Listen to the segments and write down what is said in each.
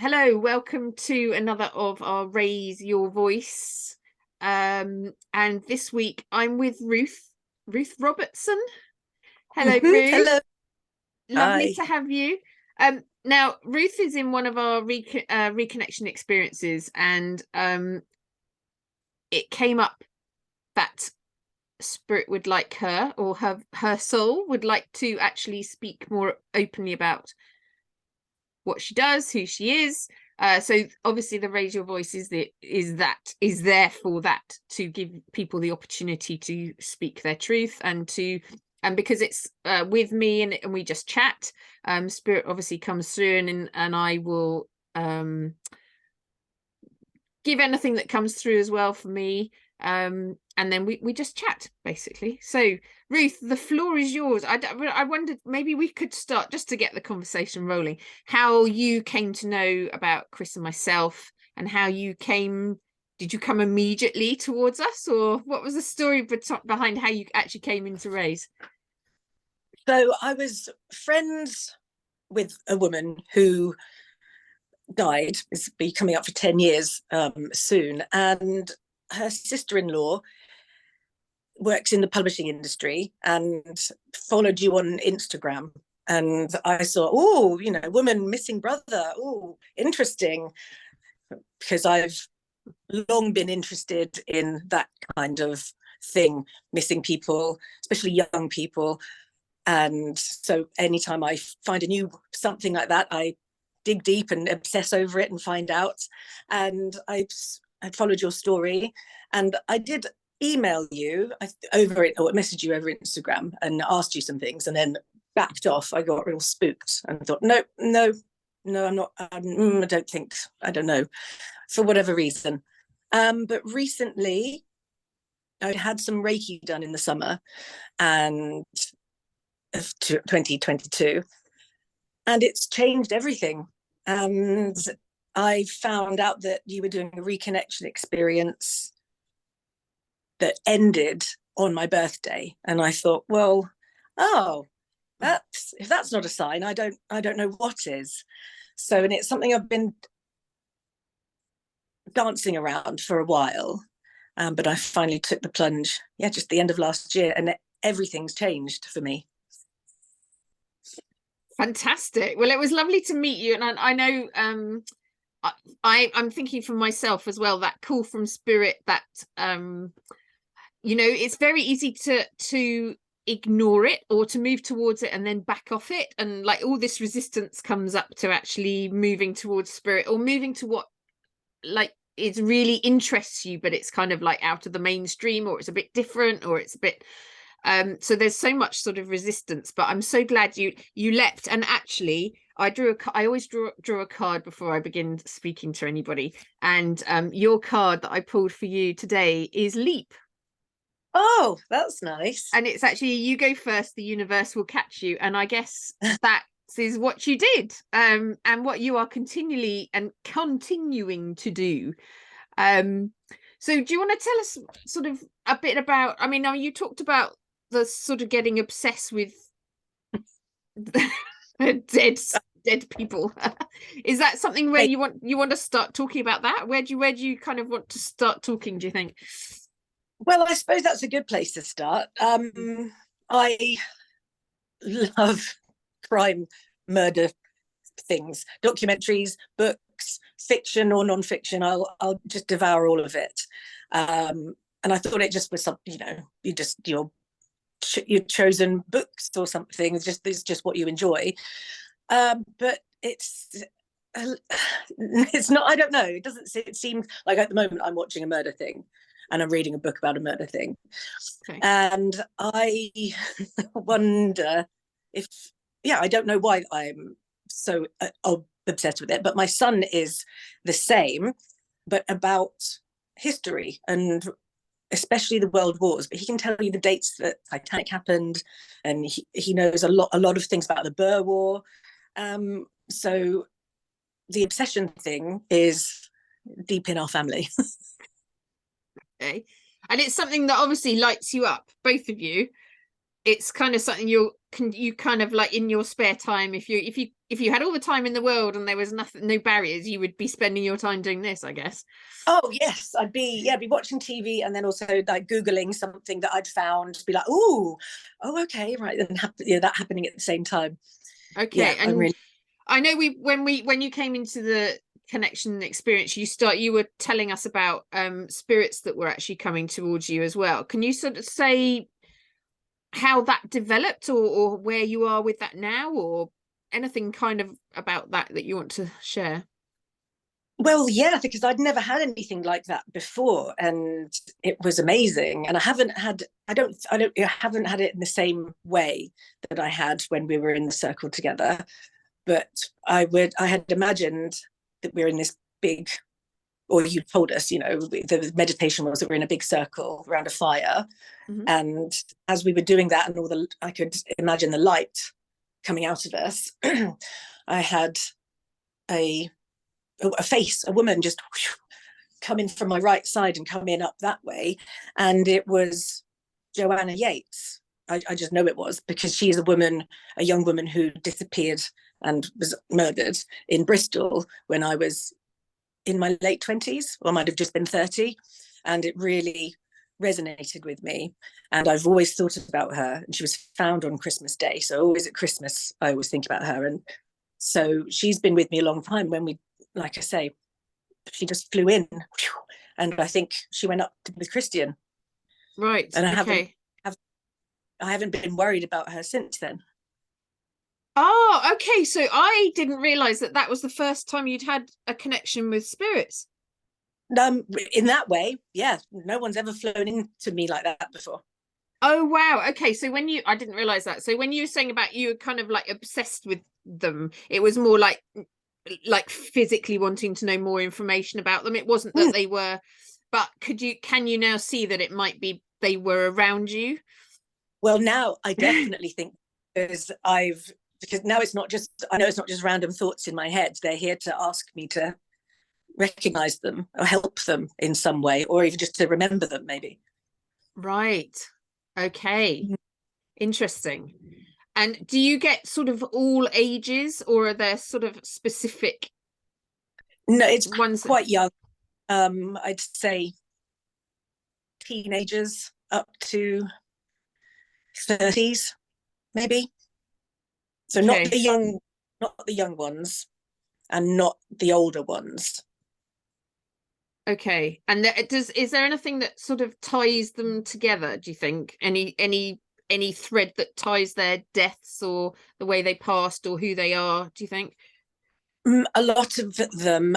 Hello, welcome to another of our Raise Your Voice. And this week I'm with Ruth Robertson. Hello, Ruth. Hello. Lovely Hi. to have you. Now Ruth is in one of our reconnection experiences, and it came up that spirit would like her, or her soul would like to actually speak more openly about what she does, who she is. So obviously the Raise Your Voice is there for that, to give people the opportunity to speak their truth, and because it's with me and we just chat. Spirit obviously comes through, and I will give anything that comes through as well for me. And then we just chat, basically. So Ruth, the floor is yours. I wondered, maybe we could start, just to get the conversation rolling, how you came to know about Chris and myself, and how you came. Did you come immediately towards us, or what was the story behind how you actually came into Raise? So I was friends with a woman who died. It's be coming up for 10 years soon. And her sister-in-law works in the publishing industry and followed you on Instagram. And I saw, oh, woman missing brother. Oh, interesting. Because I've long been interested in that kind of thing, missing people, especially young people. And so anytime I find a new something like that, I dig deep and obsess over it and find out. And I followed your story, and I did email you over it, or message you over Instagram and asked you some things, and then backed off. I got real spooked and thought, no, I'm not. I don't know, for whatever reason. But recently, I had some Reiki done in the summer, and of 2022, and it's changed everything. And I found out that you were doing a reconnection experience that ended on my birthday, and I thought, well, oh, if that's not a sign, I don't know what is. So, and it's something I've been dancing around for a while, but I finally took the plunge, just the end of last year, and everything's changed for me. Fantastic. Well, it was lovely to meet you, and I know I'm thinking for myself as well, that call from spirit, that it's very easy to ignore it, or to move towards it and then back off it, and like all this resistance comes up to actually moving towards spirit, or moving to what like it really interests you, but it's kind of like out of the mainstream, or it's a bit different, or it's a bit so there's so much sort of resistance. But I'm so glad you leapt. And actually I always draw a card before I begin speaking to anybody, and your card that I pulled for you today is leap. Oh, that's nice. And it's actually, you go first, the universe will catch you. And I guess that is what you did, and what you are continually and continuing to do. So do you want to tell us sort of a bit about, I mean, now you talked about the sort of getting obsessed with dead people. Is that something where you want to start talking about that? Where do you kind of want to start talking, do you think? Well, I suppose that's a good place to start. I love crime, murder things, documentaries, books, fiction or non-fiction. I'll just devour all of it. And I thought it just was something, your chosen books or something. It's just what you enjoy. But it's not. I don't know. It seems like at the moment I'm watching a murder thing, and I'm reading a book about a murder thing. Okay. And I wonder if, I don't know why I'm so obsessed with it, but my son is the same, but about history, and especially the world wars. But he can tell you the dates that Titanic happened, and he knows a lot of things about the Boer War. So the obsession thing is deep in our family. Okay. And it's something that obviously lights you up, both of you. it's kind of something you kind of like in your spare time, if you had all the time in the world and there was nothing, no barriers, you would be spending your time doing this, I guess. Oh yes, I'd be watching TV and then also like Googling something that I'd found, be like, oh, okay, right, and that happening at the same time. Okay, Yeah, I'm and really. I know when you came into the connection experience, you were telling us about spirits that were actually coming towards you as well. Can you sort of say how that developed, or where you are with that now, or anything kind of about that you want to share? Well, yeah, because I'd never had anything like that before, and it was amazing. And I haven't had it in the same way that I had when we were in the circle together. But I had imagined that we were in this big, or you told us, the meditation was that we're in a big circle around a fire. Mm-hmm. And as we were doing that, and I could imagine the light coming out of us, I had a face, a woman just come in from my right side and come in up that way. And it was Joanna Yates. I just know it was, because she is a young woman who disappeared and was murdered in Bristol when I was in my late 20s, or I might have just been 30. And it really resonated with me. And I've always thought about her. And she was found on Christmas Day. So always at Christmas, I always think about her. And so she's been with me a long time. When we, like I say, she just flew in, and I think she went up with Christian. Right. And Okay. I haven't been worried about her since then. Oh, okay. So I didn't realize that was the first time you'd had a connection with spirits. In that way, yeah, no one's ever flown into me like that before. Oh, wow. Okay. So I didn't realize that. So when you were saying about you were kind of like obsessed with them, it was more like physically wanting to know more information about them. It wasn't that they were, but can you now see that it might be they were around you? Well, now I definitely think, because now I know it's not just random thoughts in my head. They're here to ask me to recognize them or help them in some way, or even just to remember them, maybe. Right. Okay. Interesting. And do you get sort of all ages, or are there sort of specific No, it's ones? quite young. I'd say teenagers up to 30s, maybe. So Okay. not the young ones, and not the older ones. Okay. And is there anything that sort of ties them together, do you think? Any thread that ties their deaths or the way they passed or who they are, do you think? A lot of them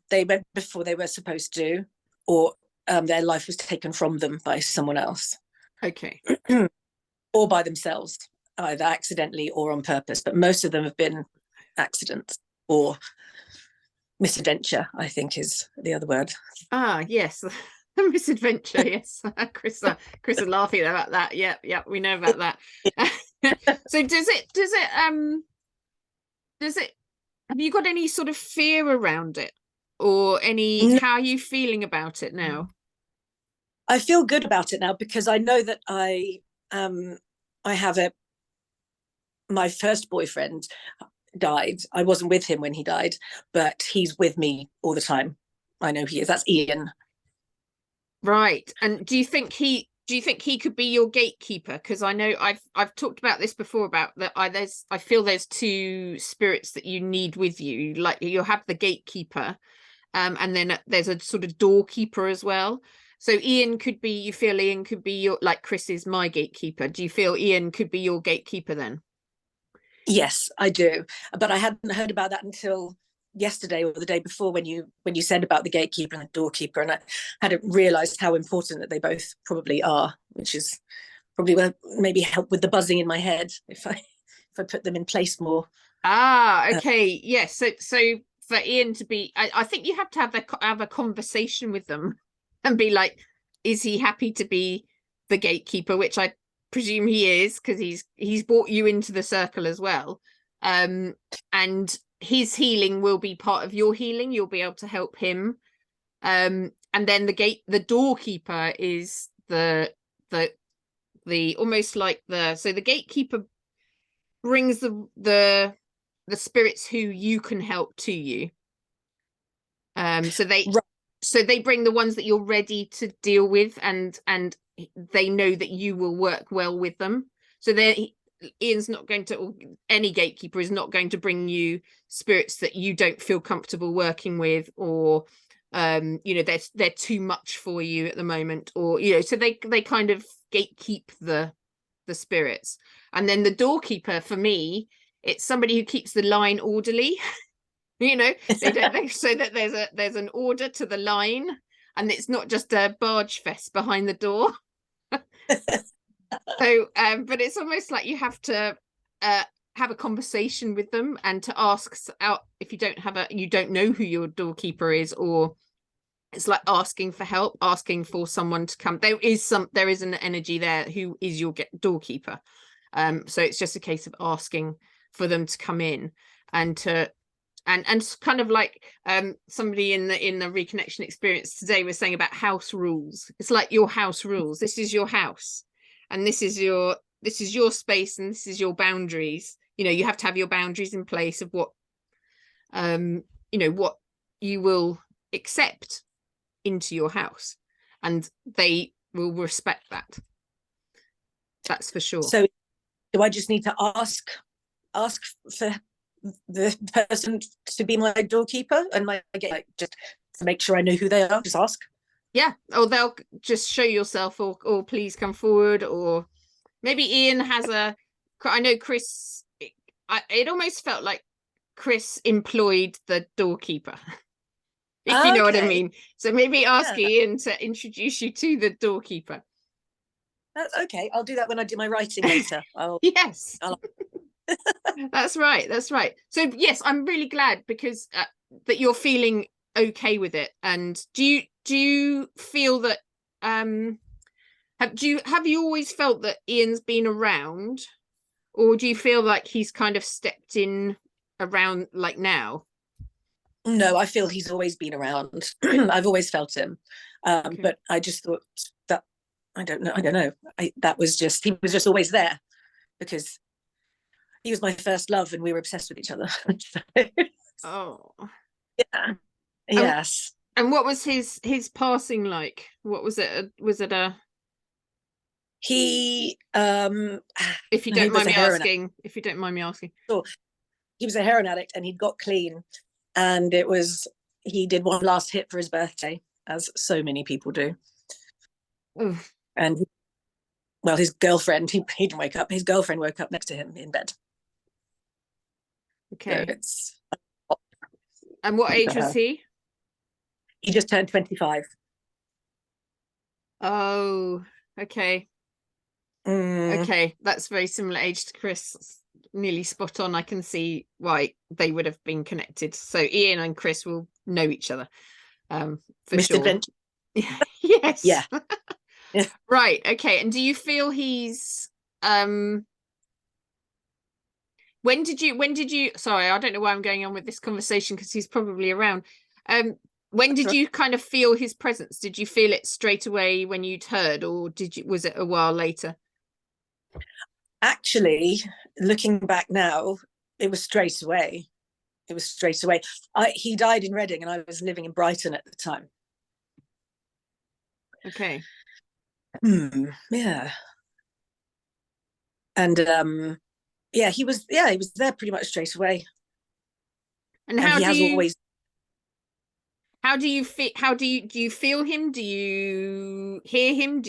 they went before they were supposed to, or their life was taken from them by someone else, Okay. or by themselves, either accidentally or on purpose. But most of them have been accidents or misadventure, I think is the other word. Ah, yes. The misadventure, yes. Chris are laughing about that. Yeah, yeah, we know about that. So does it have you got any sort of fear around it, or No, how are you feeling about it now? I feel good about it now, because I know that I have my first boyfriend died. I wasn't with him when he died, but he's with me all the time. I know he is. That's Ian. Right. And do you think he could be your gatekeeper? Because I know I've talked about this before, about that I feel there's two spirits that you need with you. Like you'll have the gatekeeper, and then there's a sort of doorkeeper as well. So you feel Ian could be your, like Chris is my gatekeeper. Do you feel Ian could be your gatekeeper then? Yes, I do. But I hadn't heard about that until yesterday or the day before, when you said about the gatekeeper and the doorkeeper, and I hadn't realized how important that they both probably are, which is probably will maybe help with the buzzing in my head if I put them in place more. Ah, okay. Yes. So for Ian to be, I think you have to have a conversation with them and be like, is he happy to be the gatekeeper? Which I presume he is, because he's brought you into the circle as well. And his healing will be part of your healing. You'll be able to help him. And then the doorkeeper is the the almost like so the gatekeeper brings the spirits who you can help to you. So they bring the ones that you're ready to deal with, and they know that you will work well with them. So Ian's not going to, or any gatekeeper is not going to bring you spirits that you don't feel comfortable working with, or they're too much for you at the moment, or so they kind of gatekeep the spirits. And then the doorkeeper, for me, it's somebody who keeps the line orderly. So that there's an order to the line, and it's not just a barge fest behind the door. So but it's almost like you have to have a conversation with them, and to ask out if you don't know who your doorkeeper is, or it's like asking for help, asking for someone to come. There is an energy there who is your doorkeeper. So it's just a case of asking for them to come in, and to and kind of like somebody in the reconnection experience today was saying about house rules. It's like your house rules. This is your house, and this is your space, and this is your boundaries. You have to have your boundaries in place of what what you will accept into your house, and they will respect that. That's for sure. So do I just need to ask for the person to be my doorkeeper, and just to make sure I know who they are? Just ask. Yeah, or they'll just show yourself, or please come forward, or maybe Ian has I know Chris, it almost felt like Chris employed the doorkeeper. If you know what I mean. So maybe ask Ian to introduce you to the doorkeeper. That's okay. I'll do that when I do my writing later. Yes. That's right. So yes, I'm really glad, because that you're feeling okay with it. And do you feel that have you always felt that Ian's been around, or do you feel like he's kind of stepped in around like now? No, I feel he's always been around. I've always felt him. Okay. But I just thought that I don't know. He was just always there, because he was my first love and we were obsessed with each other. Oh. Yeah. Yes. And what was his passing like? What was it? Was it a he if you don't mind me asking, sure. He was a heroin addict, and he'd got clean, and he did one last hit for his birthday, as so many people do. Oof. And his girlfriend, he didn't wake up, his girlfriend woke up next to him in bed. Okay. So and what age was he? He just turned 25. Oh, okay. Okay, that's very similar age to Chris. Nearly spot on. I can see why they would have been connected. So Ian and Chris will know each other, for Mr. Adventure. Yes. Yeah. Yeah. Right. Okay. And do you feel he's when did you sorry, I don't know why I'm going on with this conversation, because he's probably around. When did you kind of feel his presence? Did you feel it straight away when you'd heard, or was it a while later? Actually, looking back now, it was straight away. He died in Reading, and I was living in Brighton at the time. Okay. Yeah. And he was there pretty much straight away. And how do you feel? Do you feel him? Do you hear him?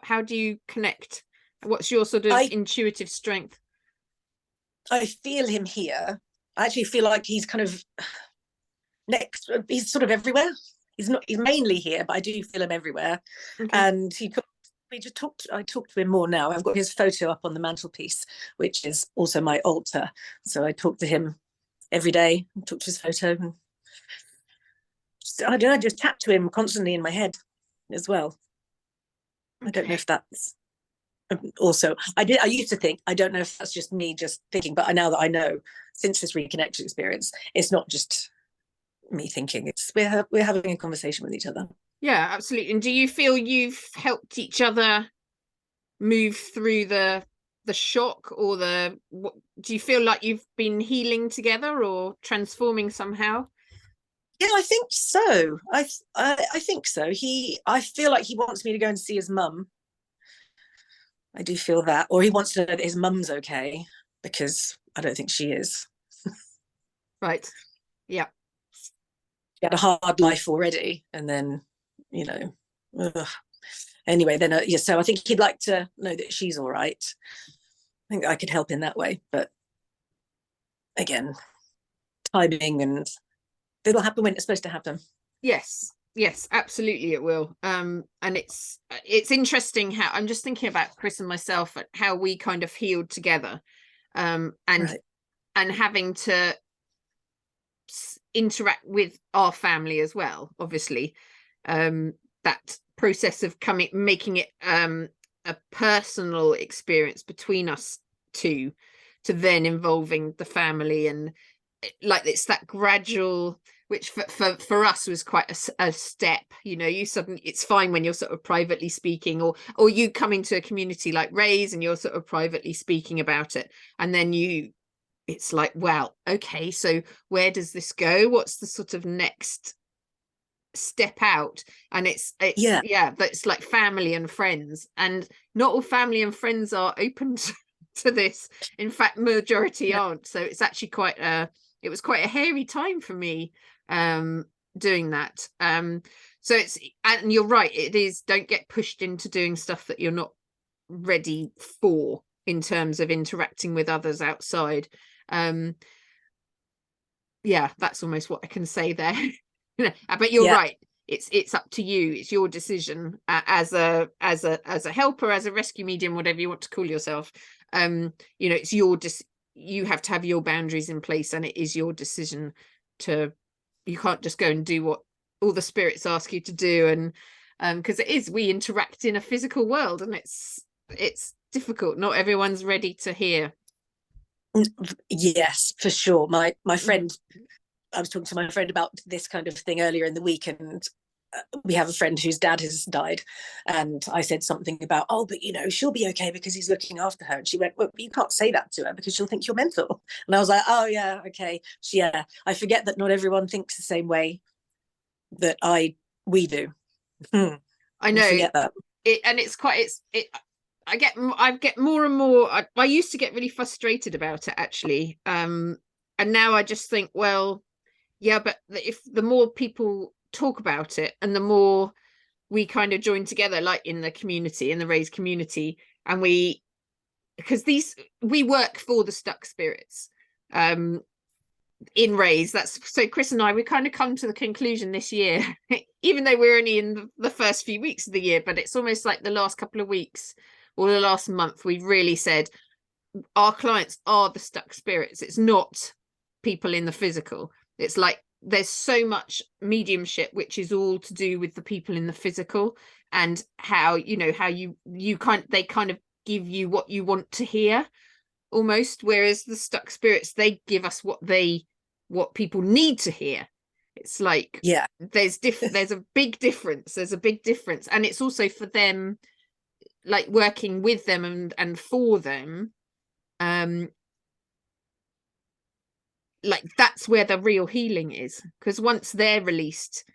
How do you connect? What's your sort of intuitive strength? I feel him here. I actually feel like he's kind of he's sort of everywhere. He's mainly here, but I do feel him everywhere. Okay. And I talked to him more now. I've got his photo up on the mantelpiece, which is also my altar. So I talk to him every day, talk to his photo, and I just chat to him constantly in my head as well. Okay. I don't know if that's also, I used to think, I don't know if that's just me just thinking, but now that I know, since this reconnection experience, it's not just me thinking, it's we're having a conversation with each other. Yeah, absolutely. And do you feel you've helped each other move through the shock, or do you feel like you've been healing together or transforming somehow? Yeah, I think so. I think so. I feel like he wants me to go and see his mum. I do feel that, or he wants to know that his mum's okay, because I don't think she is. Right. Yeah. She had a hard life already, and then, you know, ugh. Anyway, then yeah. So I think he'd like to know that she's all right. I think I could help in that way, but again, timing, and it'll happen when it's supposed to happen. Yes, absolutely it will. And it's interesting how I'm just thinking about Chris and myself, how we kind of healed together, and Right. and having to interact with our family as well, obviously. That process of making it a personal experience between us two, to then involving the family, and like it's that gradual, which for us was quite a step. You suddenly, it's fine when you're sort of privately speaking, or you come into a community like Ray's and you're sort of privately speaking about it, and then it's like, wow, okay, so where does this go? What's the sort of next step out? And it's Yeah. yeah, that's like family and friends, and not all family and friends are open to this. In fact, majority Yeah. aren't. So it's actually it was quite a hairy time for me doing that. So and you're right, it is, don't get pushed into doing stuff that you're not ready for in terms of interacting with others outside. um yeah, that's almost what I can say there. But you're Yeah. right, it's up to you, it's your decision, as a helper, as a rescue medium, whatever you want to call yourself. It's you have to have your boundaries in place, and it is your decision to you can't just go and do what all the spirits ask you to do. And because we interact in a physical world, and it's difficult, not everyone's ready to hear. Yes, for sure. My Mm. friend, I was talking to my friend about this kind of thing earlier in the week, and we have a friend whose dad has died, and I said something about, oh, but she'll be okay because he's looking after her, and she went, well, you can't say that to her because she'll think you're mental. And I was like, oh yeah, okay. Yeah, I forget that not everyone thinks the same way that we do. I I know forget that. and it's quite it's it I get more and more. I used to get really frustrated about it, actually, and now I just think, well, yeah, but if the more people talk about it, and the more we kind of join together, like in the community, in the raised community, and because we work for the stuck spirits, in raised. That's so Chris and we kind of come to the conclusion this year, even though we're only in the first few weeks of the year, but it's almost like the last couple of weeks or the last month, we've really said our clients are the stuck spirits. It's not people in the physical. It's like there's so much mediumship which is all to do with the people in the physical, and how they kind of give you what you want to hear, almost, whereas the stuck spirits, they give us what people need to hear. It's like Yeah. there's a big difference, and it's also for them, like working with them and for them, um like that's where the real healing is, because once they're released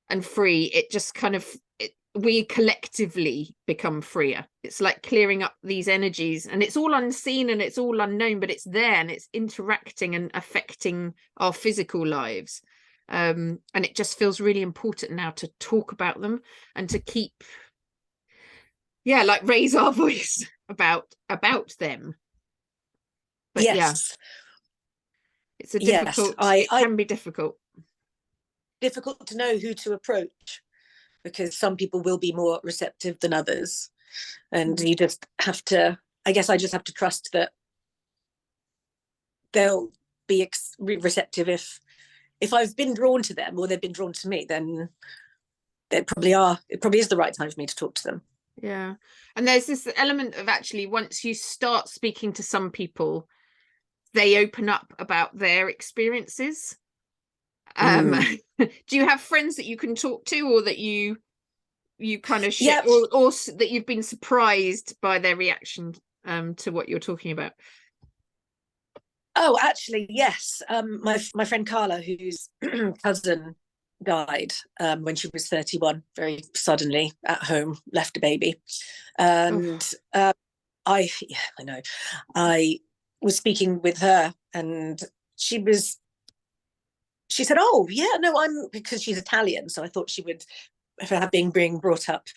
and free, it just kind of we collectively become freer. It's like clearing up these energies, and it's all unseen and it's all unknown, but it's there and it's interacting and affecting our physical lives. And it just feels really important now to talk about them, and to keep, yeah, like raise our voice about them. But yeah, Yes. Yes. it I can be difficult. difficult to know who to approach, because some people will be more receptive than others, and you just have to, I guess I just have to trust that they'll be receptive. If I've been drawn to them, or they've been drawn to me, then it probably is the right time for me to talk to them. Yeah. And there's this element of, actually, once you start speaking to some people, they open up about their experiences. Mm. Do you have friends that you can talk to, or that you you kind of Yeah. or that you've been surprised by their reaction to what you're talking about? Oh, actually, yes. My friend Carla, whose cousin died when she was 31, very suddenly at home, left a baby, and Oh. I know, I was speaking with her, and she said, "Oh, yeah, no, I'm," because she's Italian, so I thought she would, for being brought up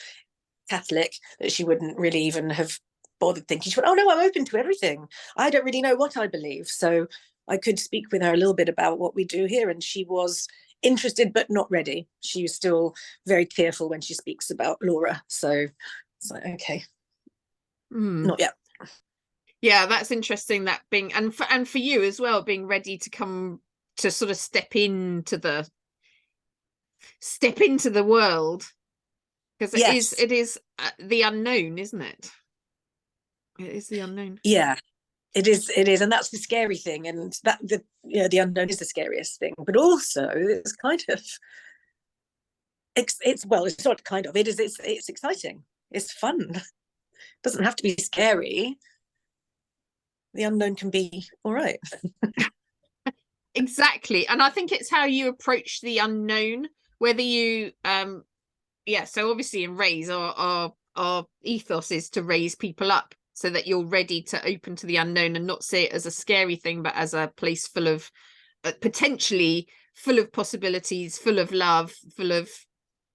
Catholic, that she wouldn't really even have bothered thinking. She went, "Oh no, I'm open to everything. I don't really know what I believe." So I could speak with her a little bit about what we do here, and she was interested but not ready. She was still very tearful when she speaks about Laura. So it's like, okay, not yet. Yeah, that's interesting, that being, and for you as well, being ready to come to sort of step into the world, because Yes. it is the unknown, isn't it? It is the unknown. Yeah. It is, and that's the scary thing, and that the unknown is the scariest thing. But also, it's kind of it's well, it's not kind of, it is, it's exciting, it's fun. It doesn't have to be scary. The unknown can be all right. Exactly, and I think it's how you approach the unknown, whether you yeah. So obviously, in Raise, our ethos is to raise people up so that you're ready to open to the unknown and not see it as a scary thing, but as a place full of potentially full of possibilities, full of love, full of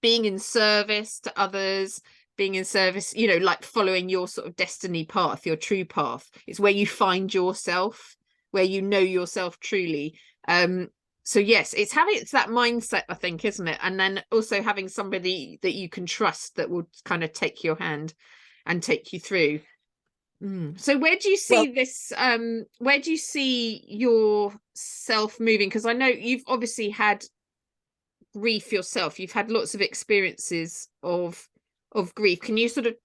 being in service to others, being in service, you know, like following your sort of destiny path, your true path. It's where you find yourself, where you know yourself truly. So yes, it's that mindset, I think, isn't it? And then also having somebody that you can trust that will kind of take your hand and take you through. So where do you Well, see this where do you see yourself moving? Because I know you've obviously had grief yourself. You've had lots of experiences of grief. Can you sort of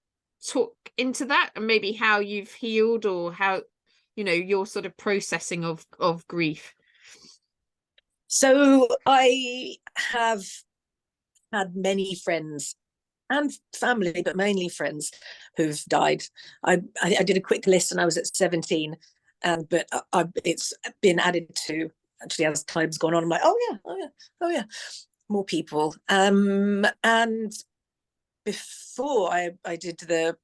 talk into that, and maybe how you've healed, or how, you know, your sort of processing of grief? so I have had many friends and family, but mainly friends who've died. I did a quick list, and I was at 17, and but it's been added to actually as time's gone on. I'm like, oh yeah, oh yeah, oh yeah, more people. And before I did the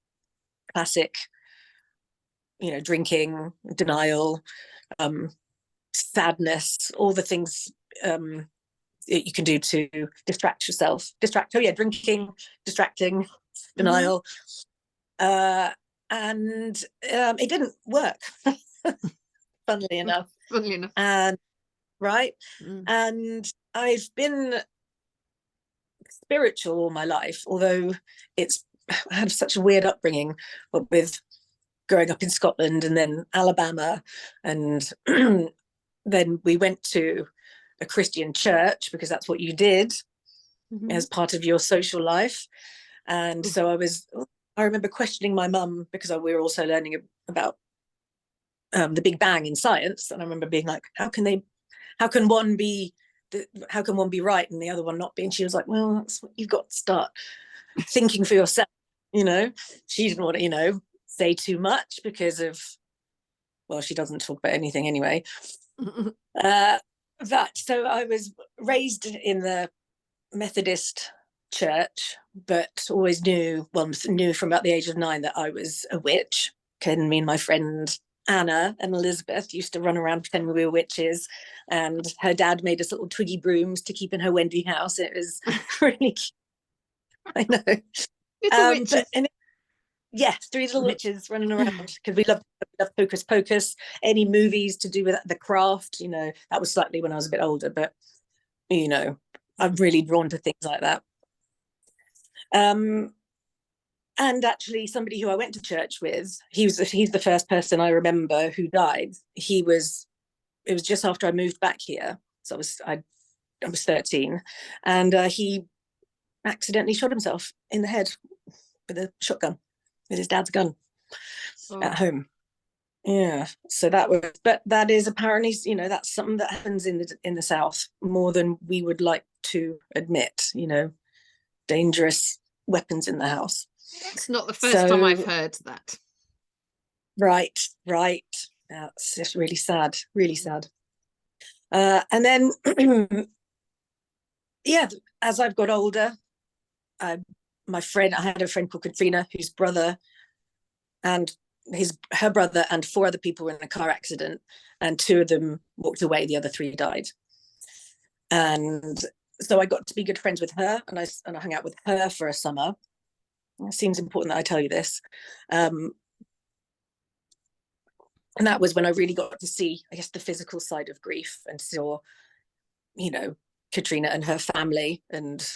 classic, drinking, denial, um, sadness, all the things that you can do to distract yourself. Oh yeah, drinking, distracting, Mm-hmm. denial. Uh, and it didn't work, funnily enough. Funnily enough. And right. Mm. And I've been spiritual all my life, although it's I had such a weird upbringing with growing up in Scotland and then Alabama, and then we went to a Christian church because that's what you did Mm-hmm. as part of your social life. And so I remember questioning my mum because we were also learning about the Big Bang in science, and I remember being like, how can one be right and the other one not be? And she was like, well, that's what you've got to start thinking for yourself. She didn't want to say too much because of, well, she doesn't talk about anything anyway. So I was raised in the Methodist church, but always knew from about the age of 9 that I was a witch. Ken, me and my friend Anna and Elizabeth used to run around pretending we were witches, and her dad made us little twiggy brooms to keep in her Wendy house. It was really cute. I know. Little witches. Yeah, 3 little witches running around because we love Hocus Pocus. Any movies to do with The Craft, that was slightly when I was a bit older, but I'm really drawn to things like that. And actually, somebody who I went to church with, he's the first person I remember who died. It was just after I moved back here, so I was 13, and he accidentally shot himself in the head with a shotgun, with his dad's gun at home. Yeah, so that is apparently, that's something that happens in the South more than we would like to admit. Dangerous weapons in the house. It's not the first time I've So heard that. right, right. That's just really sad, really sad. And then, yeah, as I've got older, I had a friend called Katrina, whose brother and her brother and 4 other people were in a car accident, and 2 of them walked away, the other 3 died. And so I got to be good friends with her, and I hung out with her for a summer. It seems important that I tell you this. And that was when I really got to see, I guess, the physical side of grief, and saw, you know, Katrina and her family. And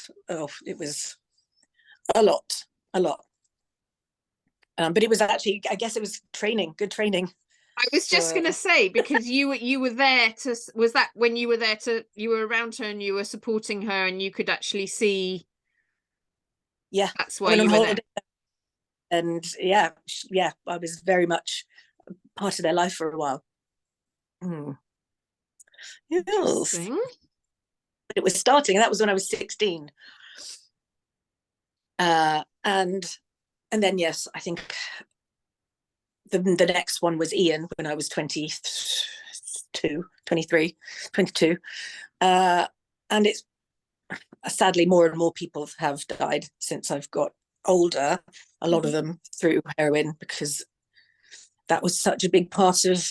it was a lot, a lot. But it was actually, I guess it was training, good training. I was just going to say, because you were there to, was that when you were there to, you were around her and you were supporting her and you could actually see? Yeah, that's why you were there. And yeah, I was very much part of their life for a while. Interesting. But it was starting, and that was when I was 16. And then, yes, I think the next one was Ian when I was 22, 23, 22. And it's sadly more and more people have died since I've got older, a lot of them through heroin, because that was such a big part of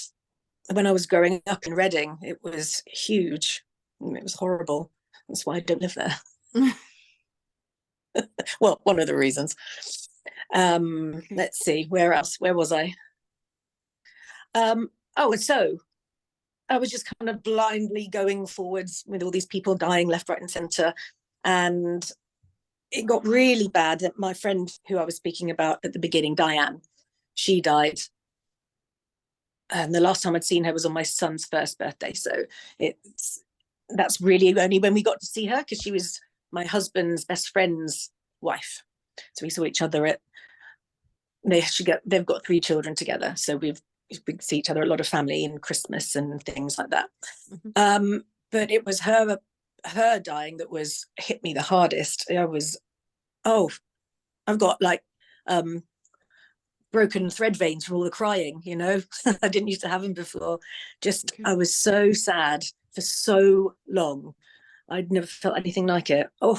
when I was growing up in Reading. It was huge. It was horrible. That's why I don't live there. Well, one of the reasons. Let's see, where else? Where was I? And so I was just kind of blindly going forwards with all these people dying left, right, and centre. And it got really bad. My friend who I was speaking about at the beginning, Diane, she died. And the last time I'd seen her was on my son's first birthday. So that's really only when we got to see her, because she was my husband's best friend's wife. So we saw each other at, they've got 3 children together. So we see each other, a lot of family and Christmas and things like that. But it was her dying that hit me the hardest. I've got like broken thread veins from all the crying, I didn't used to have them before. I was so sad for so long. I'd never felt anything like it. I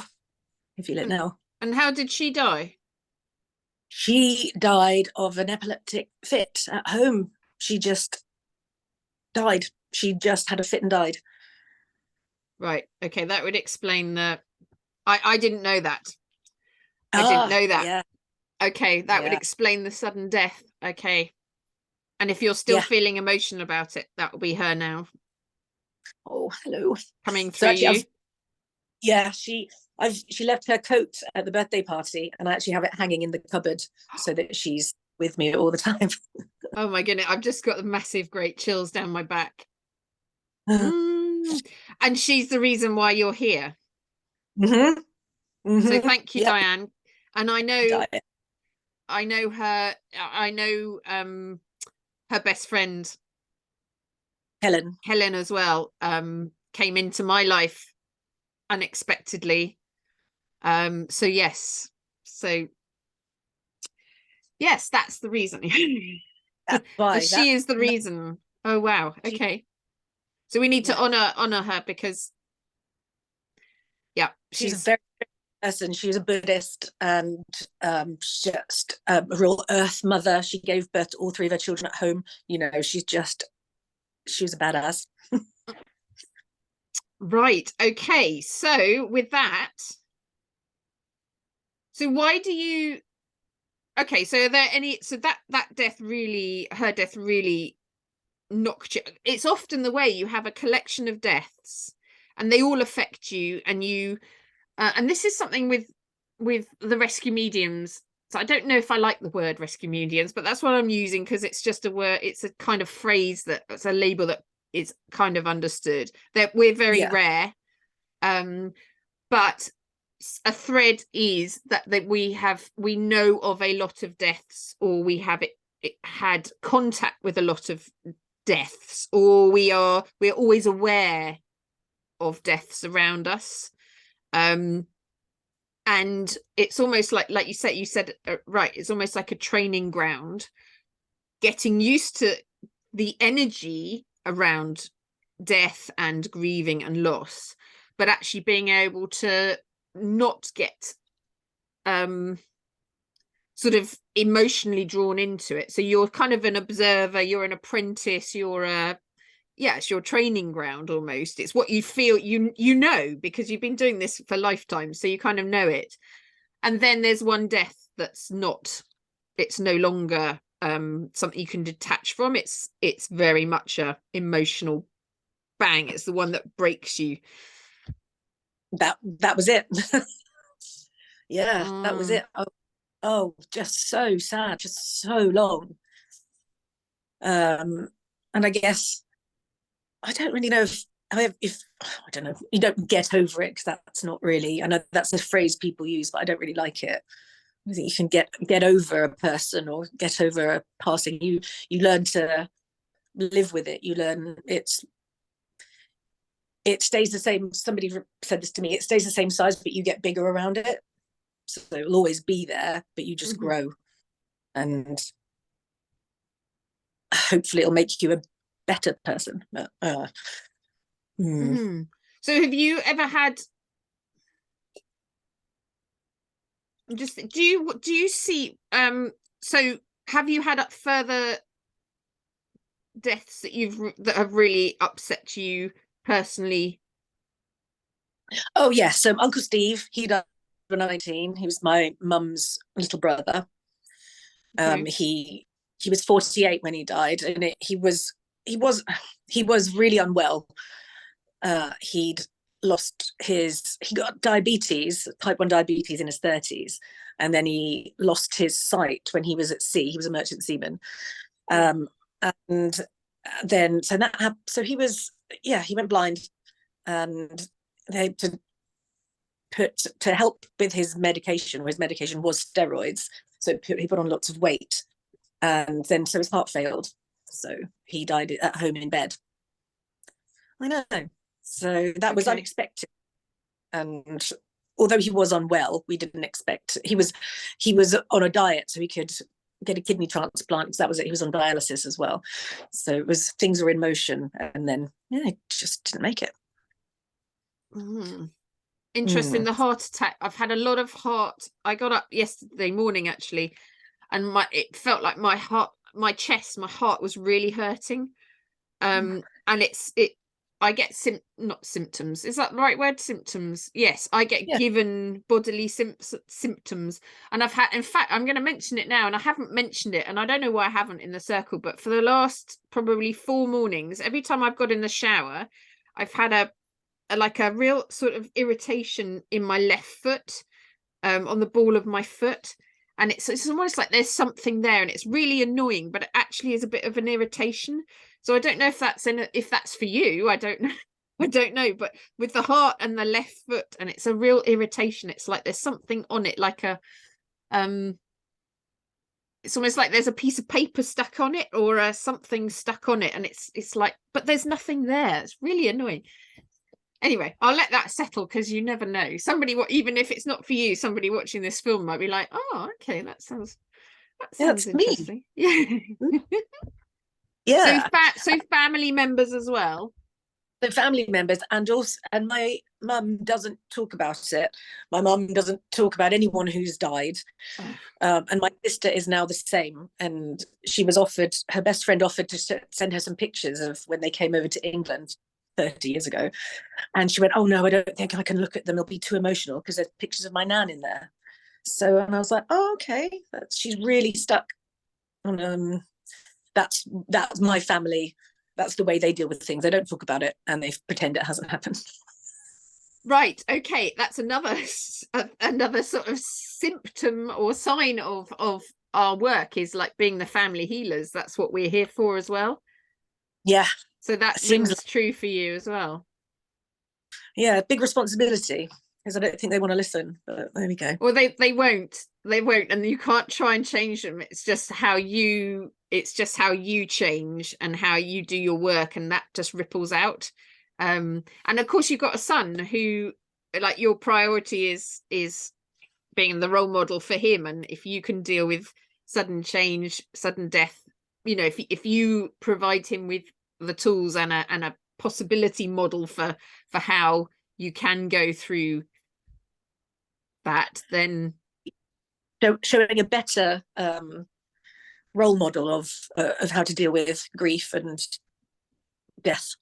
feel it now. And how did she die? She died of an epileptic fit at home. She just died. She just had a fit and died. Right. Okay, that would explain the. I didn't know that. I didn't know that. Yeah. Okay, that would explain the sudden death. Okay. And if you're still feeling emotional about it, that will be her now. Oh, hello. Coming through you. She left her coat at the birthday party, and I actually have it hanging in the cupboard so that she's with me all the time. Oh my goodness, I've just got the massive great chills down my back. And she's the reason why you're here. So thank you, Diane. And I know her. I know her best friend Helen as well. Came into my life unexpectedly. So yes, that's the reason. That's why. She is the reason. Oh wow. Okay. So we need to honor her, because she's a very good person. She's a Buddhist, and just a real earth mother. She gave birth to all 3 of her children at home. She was a badass. Right. Okay. So with that, why do you? Okay. So are there any? So that death really, her death really knocked you. It's often the way you have a collection of deaths, and they all affect you, and you. And this is something with the rescue mediums. So I don't know if I like the word rescue mediums, but that's what I'm using, because it's just a word. It's a kind of phrase it's a label that is kind of understood. That we're very rare, but a thread is that we know of a lot of deaths, or we have it had contact with a lot of deaths, or we're always aware of deaths around us. And And it's almost like you said right, it's almost like a training ground, getting used to the energy around death and grieving and loss, but actually being able to not get sort of emotionally drawn into it. So you're kind of an observer, you're an apprentice, you're a it's your training ground almost. It's what you feel, you know, because you've been doing this for lifetimes, so you kind of know it. And then there's one death that's not, it's no longer something you can detach from. It's very much a emotional bang. It's the one that breaks you. That was it. Yeah, that was Mm. it. Oh, just so sad, just so long. And I guess I don't really know if I don't know, you don't get over it, because that's not really, I know that's a phrase people use, but I don't really like it. I think you can get over a person or get over a passing. You learn to live with it. You learn it stays the same. Somebody said this to me. It stays the same size, but you get bigger around it. So it'll always be there, but you just grow, and hopefully it'll make you a better person. So have you ever had, just do you see so have you had further deaths that have really upset you personally? Oh yes, so Uncle Steve, he died when 19. He was my mum's little brother. Okay. He was 48 when he died, and he was really unwell. He'd he got diabetes, type 1 diabetes, in his 30s, and then he lost his sight when he was at sea. He was a merchant seaman. And then so that happened. So he went blind, and they to help with his medication, or his medication was steroids, so he put on lots of weight, and then so his heart failed, so he died at home in bed. I know. So that was unexpected, and although he was unwell, we didn't expect, he was on a diet so he could get a kidney transplant, because that was it. He was on dialysis as well, so it was, things were in motion, and then he just didn't make it. Interesting. The heart attack, I've had a lot of I got up yesterday morning actually, and it felt like my heart was really hurting. And I get not symptoms, is that the right word? Symptoms. Yes, I get given bodily symptoms, and I've had, in fact, I'm going to mention it now, and I haven't mentioned it, and I don't know why I haven't in the circle, but for the last probably 4 mornings, every time I've got in the shower, I've had a real sort of irritation in my left foot, on the ball of my foot, and it's almost like there's something there, and it's really annoying, but it actually is a bit of an irritation. So I don't know if that's for you. I don't know. I don't know, but with the heart and the left foot, and it's a real irritation. It's like there's something on it, like a it's almost like there's a piece of paper stuck on it, or something stuck on it, and it's like, but there's nothing there. It's really annoying. Anyway, I'll let that settle, because you never know. Even if it's not for you, somebody watching this film might be like, oh, okay, that sounds interesting. Me. Yeah. So family members as well. So family members, and also, and my mum doesn't talk about it. My mum doesn't talk about anyone who's died. And my sister is now the same. And her best friend offered to send her some pictures of when they came over to England 30 years ago. And she went, oh no, I don't think I can look at them. It'll be too emotional, because there's pictures of my nan in there. So, and I was like, oh, okay. She's really stuck on, that's my family. That's the way they deal with things. They don't talk about it, and they pretend it hasn't happened. Right. Okay. That's another sort of symptom or sign of our work, is like being the family healers. That's what we're here for as well. Yeah. So that rings true for you as well. Yeah, big responsibility, because I don't think they want to listen, but there we go. Well, they won't, and you can't try and change them. It's just how you change and how you do your work, and that just ripples out. And of course you've got a son who, like, your priority is being the role model for him. And if you can deal with sudden change, sudden death, you know, if you provide him with the tools and a possibility model for how you can go through that, then showing a better role model of how to deal with grief and death,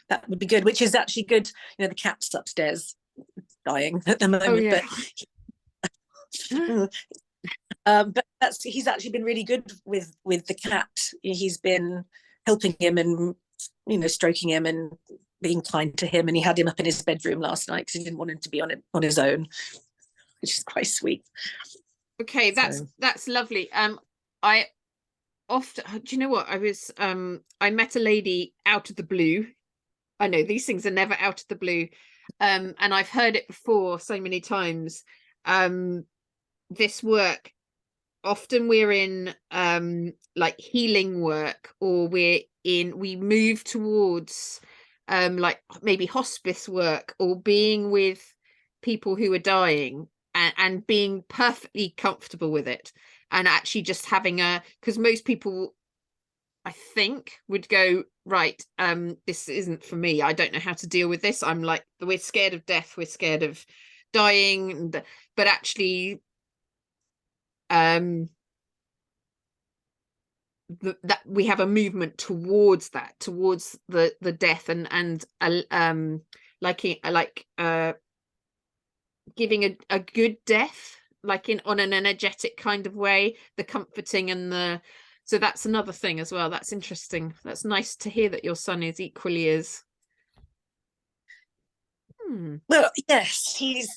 that would be good. Which is actually good. You know, the cat's upstairs dying at the moment, oh yeah. But he's actually been really good with the cat. He's been helping him and, you know, stroking him and being kind to him. And he had him up in his bedroom last night because he didn't want him to be on his own, which is quite sweet. Okay, that's lovely. I often, do you know what, I met a lady out of the blue. I know these things are never out of the blue, and I've heard it before so many times. This work, often we're in like healing work, or we move towards like maybe hospice work, or being with people who are dying, and being perfectly comfortable with it, and actually just having because most people, I think, would go, right, this isn't for me, I don't know how to deal with this, I'm like, we're scared of death, we're scared of dying, but actually that we have a movement towards the death, and giving a good death, like on an energetic kind of way, the comforting and so that's another thing as well. That's interesting. That's nice to hear that your son is equally as Well, yes, he's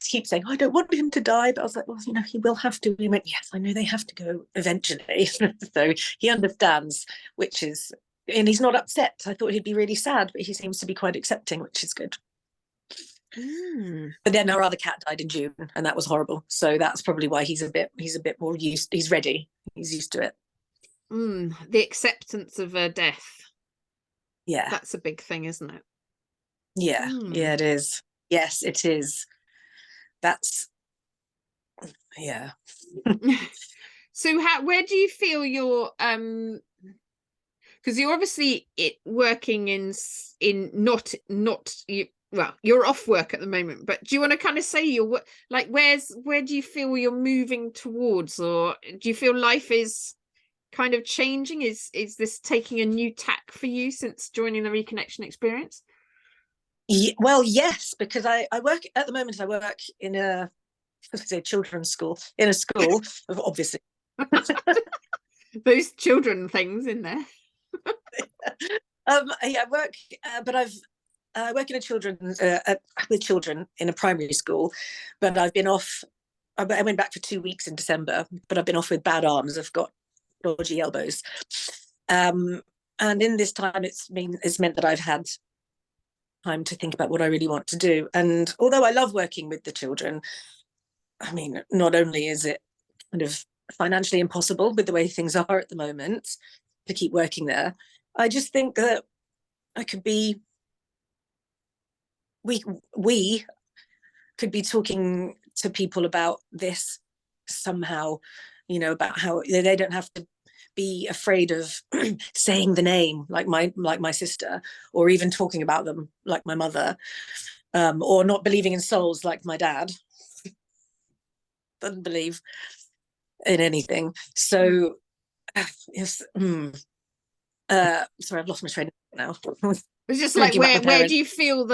keeps saying, I don't want him to die, but I was like, well, you know, he will have to. He went, yes, I know they have to go eventually. So he understands, and he's not upset. I thought he'd be really sad, but he seems to be quite accepting, which is good. But then our other cat died in June, and that was horrible. So that's probably why he's a bit more used. He's ready. He's used to it. The acceptance of a death. Yeah, that's a big thing, isn't it? Yeah, it is. Yes, it is. That's, yeah. So where do you feel you're because you're obviously working in not you, well, you're off work at the moment, but do you want to kind of say you're like, where do you feel you're moving towards, or do you feel life is kind of changing? Is this taking a new tack for you since joining the reconnection experience? Well, yes, because I work at the moment. I work in children's school, in a school, obviously. Those children things in there. I work, but I work in a children's with children in a primary school, but I've been off. I went back for 2 weeks in December, but I've been off with bad arms. I've got dodgy elbows, and in this time, it's meant that I've had time to think about what I really want to do. And although I love working with the children, I mean, not only is it kind of financially impossible with the way things are at the moment to keep working there, I just think that I could be, we could be talking to people about this somehow, you know, about how they don't have to be afraid of saying the name like my sister, or even talking about them like my mother, or not believing in souls like my dad doesn't believe in anything. So yes. Sorry, I've lost my train now. It's just like, where do you feel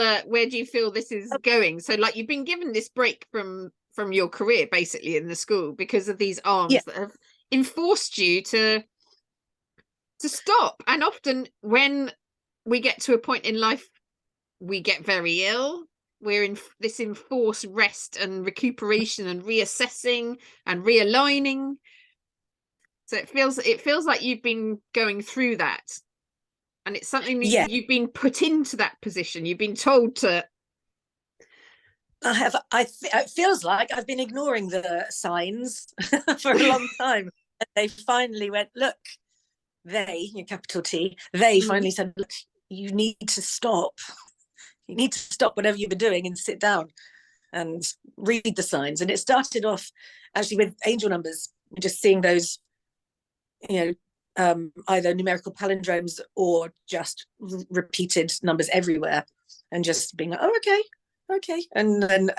this is going? So like, you've been given this break from your career basically in the school because of these arms that have enforced you to stop. And often when we get to a point in life, we get very ill, we're in this enforced rest and recuperation and reassessing and realigning. So it feels like you've been going through that, and it's something that you've been put into that position, you've been told to. It feels like I've been ignoring the signs for a long time. And they finally went, look, capital T, they finally said, look, you need to stop. You need to stop whatever you've been doing and sit down. and read the signs. And it started off actually with angel numbers, just seeing those, either numerical palindromes or just repeated numbers everywhere, and just being like, oh, okay. And then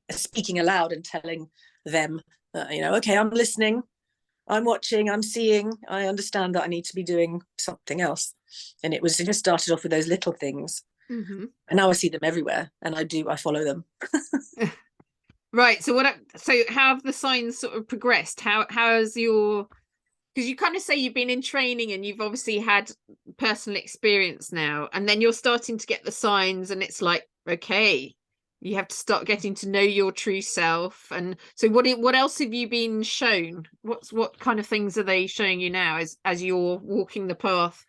speaking aloud and telling them, okay, I'm listening, I'm watching, I'm seeing, I understand that I need to be doing something else. And it just started off with those little things. Mm-hmm. And now I see them everywhere, and I follow them. Right. So how have the signs sort of progressed? How's your, because you kind of say you've been in training and you've obviously had personal experience now, and then you're starting to get the signs, and it's like, okay, you have to start getting to know your true self. And so what else have you been shown? What kind of things are they showing you now as you're walking the path?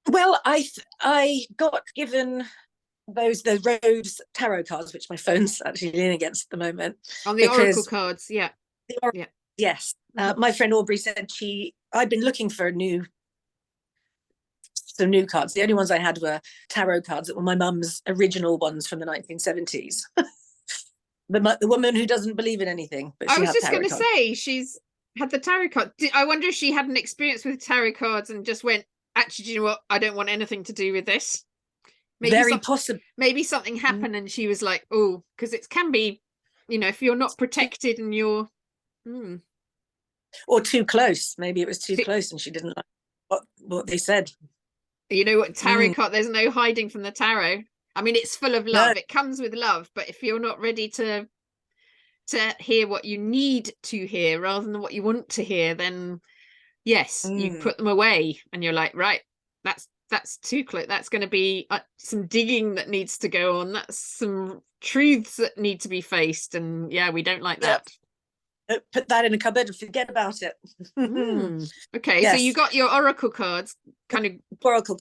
Well, I got given the Rose tarot cards, which my phone's actually leaning against at the moment. On the oracle cards, yeah. Yeah. Yes. My friend Aubrey said I'd been looking for some new cards. The only ones I had were tarot cards that were my mum's original ones from the 1970s. The woman who doesn't believe in anything. But I was just going to say, she's had the tarot card. I wonder if she had an experience with tarot cards and just went, actually, do you know what? I don't want anything to do with this. Very possible. Maybe something happened and she was like, oh, because it can be, if you're not protected and you're or too close. Maybe it was too close and she didn't like what they said. You know what, tarot card, there's no hiding from the tarot. I mean, it's full of love. No. It comes with love, but if you're not ready to hear what you need to hear rather than what you want to hear, then yes, you put them away and you're like, right, that's too close. That's going to be some digging that needs to go on. That's some truths that need to be faced. And yeah, we don't like that. Put that in a cupboard and forget about it. Okay, yes. So you got your oracle cards, kind of oracle,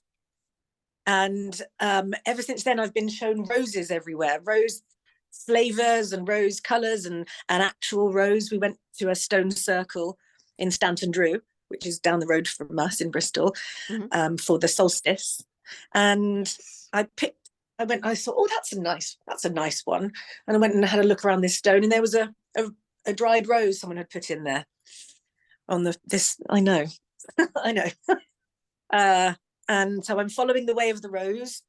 and ever since then I've been shown roses everywhere, rose flavors and rose colors and actual rose. We went to a stone circle in Stanton Drew, which is down the road from us in Bristol, for the solstice, and I thought, oh, that's a nice one, and I went and had a look around this stone, and there was a dried rose someone had put in there on this. I know. And so I'm following the way of the rose.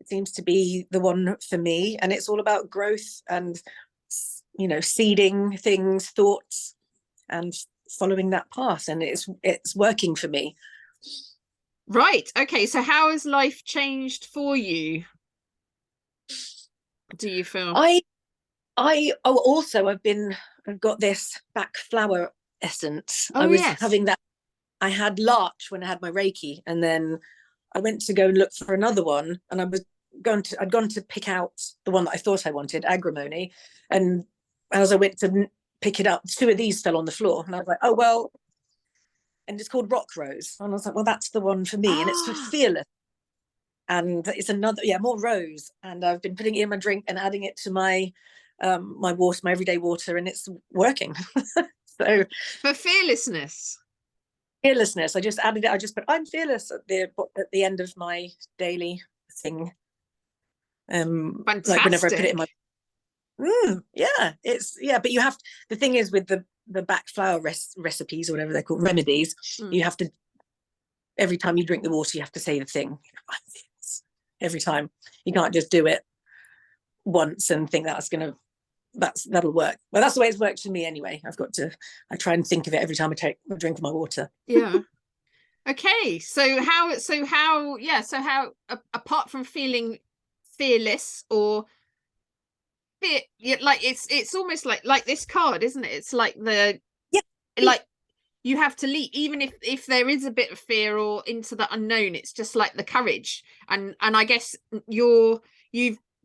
It seems to be the one for me, and it's all about growth and seeding things, thoughts, and following that path, and it's working for me. Right. Okay, so how has life changed for you, do you feel? I've got this back flower essence. Oh, I was yes. having that. I had larch when I had my Reiki, and then I went to go and look for another one, and I'd gone to pick out the one that I thought I wanted, agrimony, and as I went to pick it up, two of these fell on the floor, and I was like, oh well. And it's called rock rose, and I was like, well, that's the one for me. And it's for fearless, and it's another, more rose, and I've been putting it in my drink and adding it to my my water, my everyday water, and it's working. So for fearlessness, I just added it. I just put I'm fearless at the end of my daily thing. Fantastic. Like whenever I put it in my but you have, the thing is with the back flower recipes or whatever they're called, remedies, you have to, every time you drink the water, you have to say the thing every time. You can't just do it once and think that'll work. Well, that's the way it's worked for me anyway. I try and think of it every time I take a drink of my water. Yeah. Okay, so how apart from feeling fearless or fear, like it's almost like this card, isn't it? It's like like you have to leap, even if there is a bit of fear or into the unknown. It's just like the courage, and I guess you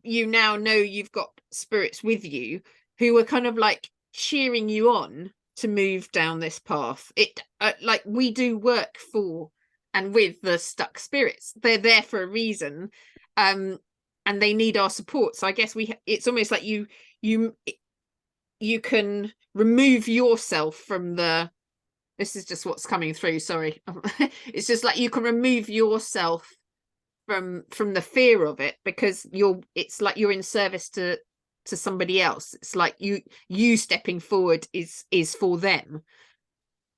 now know you've got spirits with you who are kind of like cheering you on to move down this path. It like we do work for and with the stuck spirits. They're there for a reason, and they need our support. So I guess it's almost like you can remove yourself from the, this is just what's coming through, sorry. It's just like you can remove yourself from the fear of it, because it's like you're in service to to somebody else. It's like you stepping forward is for them,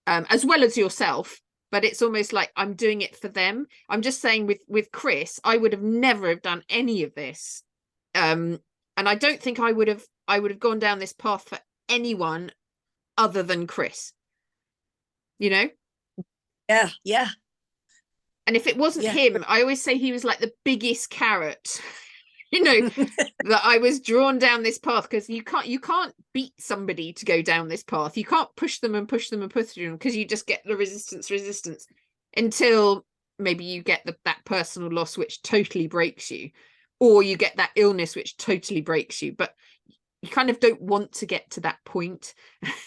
as well as yourself, but it's almost like I'm doing it for them. I'm just saying with Chris, I would have never have done any of this, and I don't think I would have gone down this path for anyone other than Chris, you know. Yeah. And if it wasn't him, I always say he was like the biggest carrot, you know, that I was drawn down this path, because you can't beat somebody to go down this path. You can't push them and push them and push them, because you just get the resistance until maybe you get that personal loss which totally breaks you, or you get that illness which totally breaks you. But you kind of don't want to get to that point.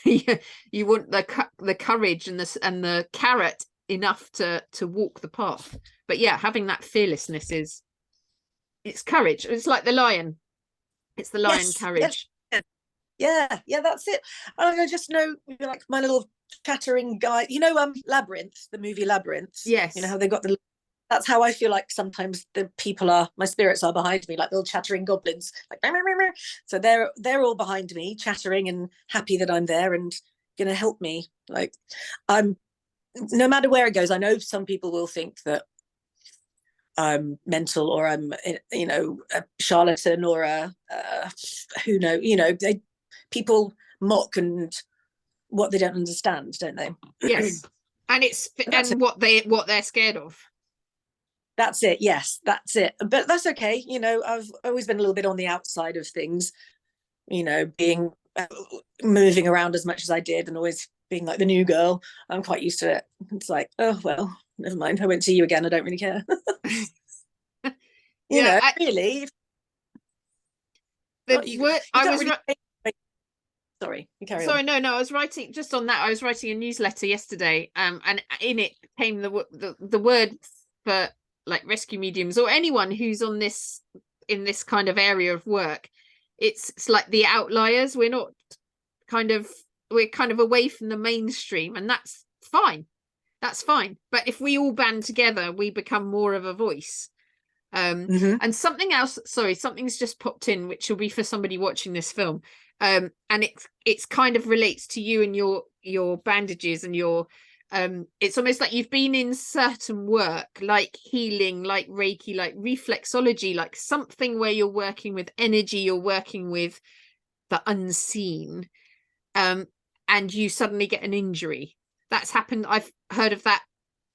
You want the courage and the carrot enough to walk the path. But yeah, having that fearlessness it's courage. It's like the lion. It's the lion courage. Yes. Yeah, that's it. I just know, like, my little chattering guy, Labyrinth, the movie Labyrinth. Yes. You know how they got that's how I feel like sometimes the people my spirits are behind me, like little chattering goblins, like, so they're all behind me, chattering and happy that I'm there and gonna help me. Like, I'm, no matter where it goes, I know some people will think that I'm mental, or I'm, a charlatan, or who know, people mock and what they don't understand, don't they? Yes. And what they're scared of. That's it. Yes, that's it. But that's okay. I've always been a little bit on the outside of things, being moving around as much as I did, and always being like the new girl. I'm quite used to it. It's like, oh, well, never mind. I won't see you again. I don't really care. Really. Sorry, you carry on. No, I was writing just on that. I was writing a newsletter yesterday, and in it came the word for, like, rescue mediums or anyone who's in this kind of area of work. It's like the outliers. We're kind of away from the mainstream, and that's fine. But if we all band together, we become more of a voice. And something else, something's just popped in, which will be for somebody watching this film. And it's kind of relates to you and your bandages and your it's almost like you've been in certain work, like healing, like Reiki, like reflexology, like something where you're working with energy, you're working with the unseen, and you suddenly get an injury. That's happened. I've heard of that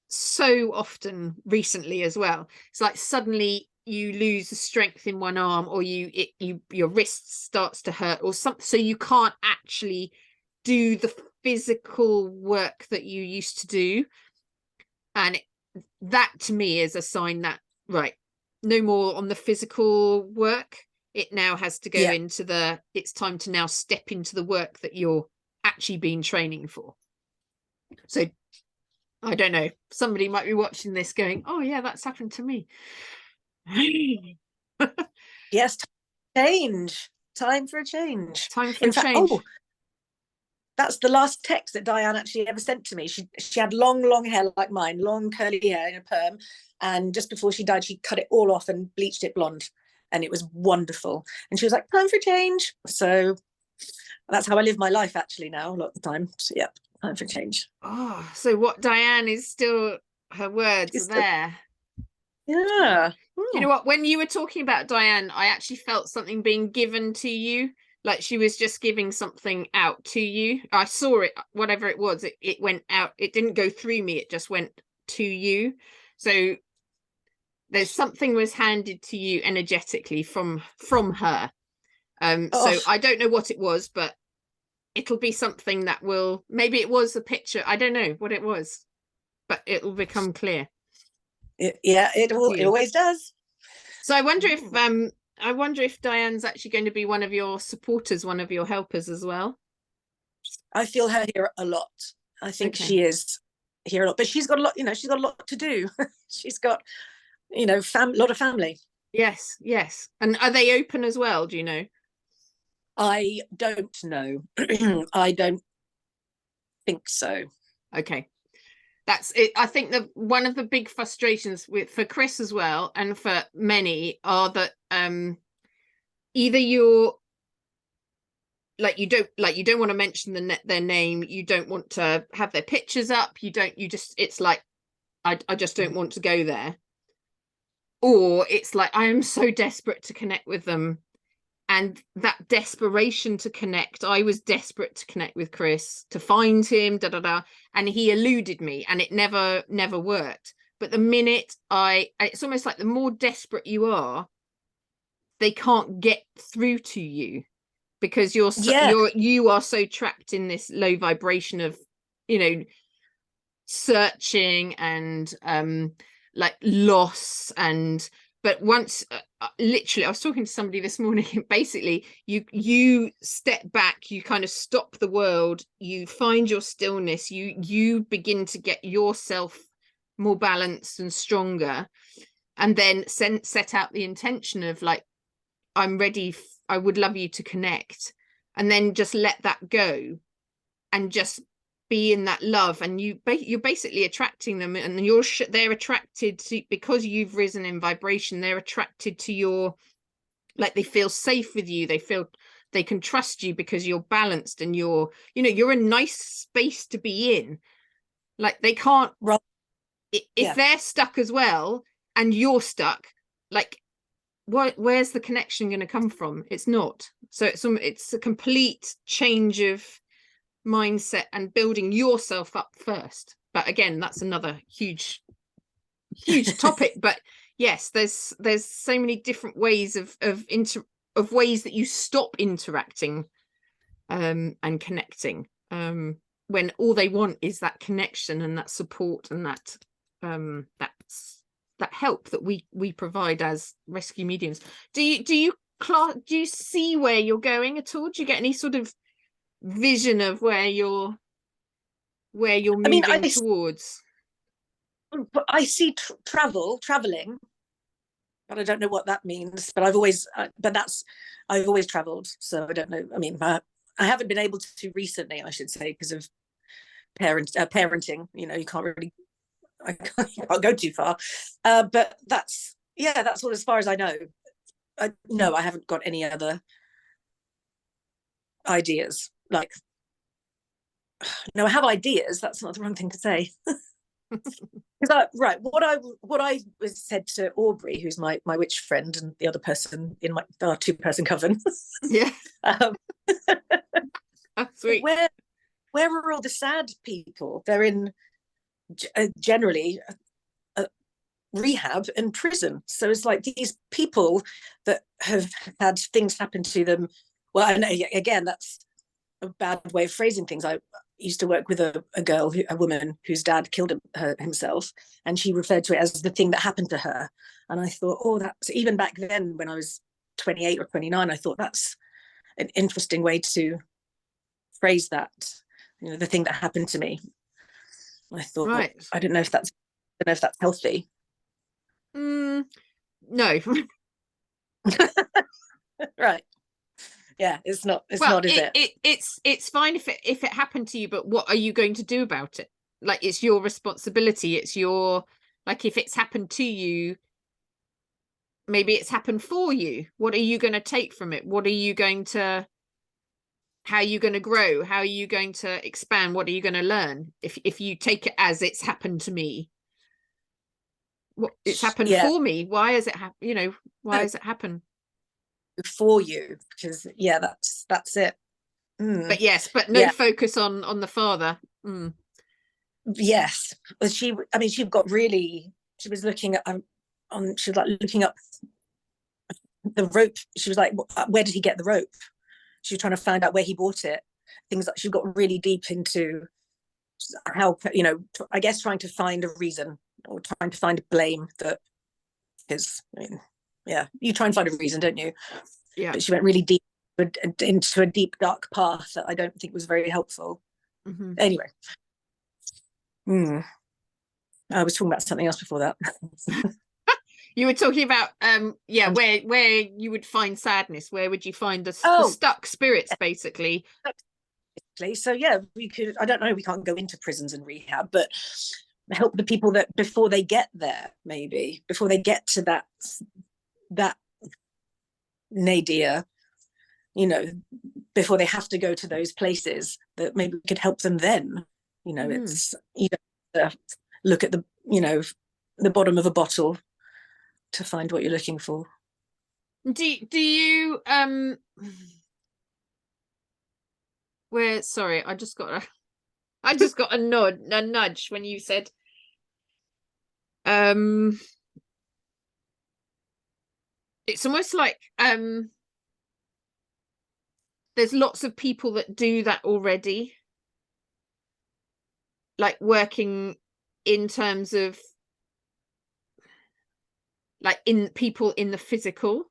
so often recently as well. It's like suddenly you lose the strength in one arm, or your wrist starts to hurt or something, so you can't actually do the physical work that you used to do. And that to me is a sign that, right, no more on the physical work. It now has to go into it's time to now step into the work that you're actually been training for. So I don't know, somebody might be watching this going, oh yeah, that's happened to me. Yes, time for a change. In fact, change. That's the last text that Diane actually ever sent to me. She had long hair like mine, long curly hair in a perm, and just before she died, she cut it all off and bleached it blonde, and it was wonderful. And she was like, time for change. So that's how I live my life actually now, a lot of the time. So yeah, time for change. Oh, so what Diane is still, her words are there. Yeah. You know what, when you were talking about Diane, I actually felt something being given to you, like she was just giving something out to you. I saw it, whatever it was, it went out. It didn't go through me, it just went to you. So there's something was handed to you energetically from her. So I don't know what it was, but it'll be something that will, maybe it was a picture, I don't know what it was, but it'll become clear. It always does. So I wonder if Diane's actually going to be one of your supporters, one of your helpers as well. I feel her here a lot. I think she is here a lot, but she's got a lot, she's got a lot to do. She's got, a lot of family. Yes. And are they open as well? Do you know? I don't know. I don't think so. Okay. That's it. I think that one of the big frustrations for Chris as well, and for many, are that either you're like you don't want to mention their name, you don't want to have their pictures up, you just, it's like, I just don't want to go there. Or it's like, I am so desperate to connect with them. And that desperation to connect, I was desperate to connect with Chris, to find him, and he eluded me, and it never worked. But the minute it's almost like the more desperate you are, they can't get through to you, because you are so trapped in this low vibration of, searching and like loss. And but once literally, I was talking to somebody this morning, and basically you step back, you kind of stop the world, you find your stillness, you begin to get yourself more balanced and stronger, and then set out the intention of like, I'm ready, I would love you to connect, and then just let that go and just be in that love. And you're basically attracting them, and they're attracted to, because you've risen in vibration, they're attracted to your, like, they feel safe with you, they feel they can trust you because you're balanced, and you're a nice space to be in. Like, they can't, if they're stuck as well and you're stuck, like, where's the connection going to come from? It's not. So it's a complete change of mindset and building yourself up first. But again, that's another huge topic. But yes, there's so many different ways of ways that you stop interacting and connecting, when all they want is that connection and that support and that help that we provide as rescue mediums. Do you see where you're going at all? Do you get any sort of vision of where you're moving towards? I see traveling, but I don't know what that means. But I've always traveled, so I don't know. I mean, I haven't been able to recently, I should say, because of parenting. You can't really, I can't go too far. But that's all as far as I know. No, I haven't got any other ideas. Like, no, I have ideas. That's not the wrong thing to say. Right, what I was said to Aubrey, who's my witch friend, and the other person in our 2-person coven. Yeah. Sweet. Where are all the sad people? They're in generally rehab and prison. So it's like these people that have had things happen to them. Well, I know, again, that's a bad way of phrasing things. I used to work with a woman whose dad killed himself, and she referred to it as the thing that happened to her. And I thought, oh, that's, even back then when I was 28 or 29, I thought that's an interesting way to phrase that, the thing that happened to me. I thought, right. I don't know if that's healthy. No. Right. Yeah, it's not, is it? It's fine if it happened to you, but what are you going to do about it? Like, it's your responsibility. It's your, like, if it's happened to you, maybe it's happened for you. What are you going to take from it? How are you going to grow? How are you going to expand? What are you going to learn? If you take it as it's happened to me, it's happened for me. Why has it happened? Why has it happened for you? Because that's it. But yes, but no focus on the father. Yes, but she was looking at she was like looking up the rope. She was like, where did he get the rope? She was trying to find out where he bought it. Things like, she got really deep into how, I guess, trying to find a reason, or trying to find a blame that is, you try and find a reason, don't you? Yeah. But she went really deep into a deep, dark path that I don't think was very helpful. Mm-hmm. Anyway. I was talking about something else before that. You were talking about where you would find sadness. Where would you find the stuck spirits, basically? So we could, I don't know, we can't go into prisons and rehab, but help the people that before they get there, maybe before they get to that nadir, before they have to go to those places, that maybe we could help them then. It's, you don't look at the, the bottom of a bottle to find what you're looking for. Do you where, sorry, I just got a nudge when you said it's almost like there's lots of people that do that already, like working in terms of like in people in the physical,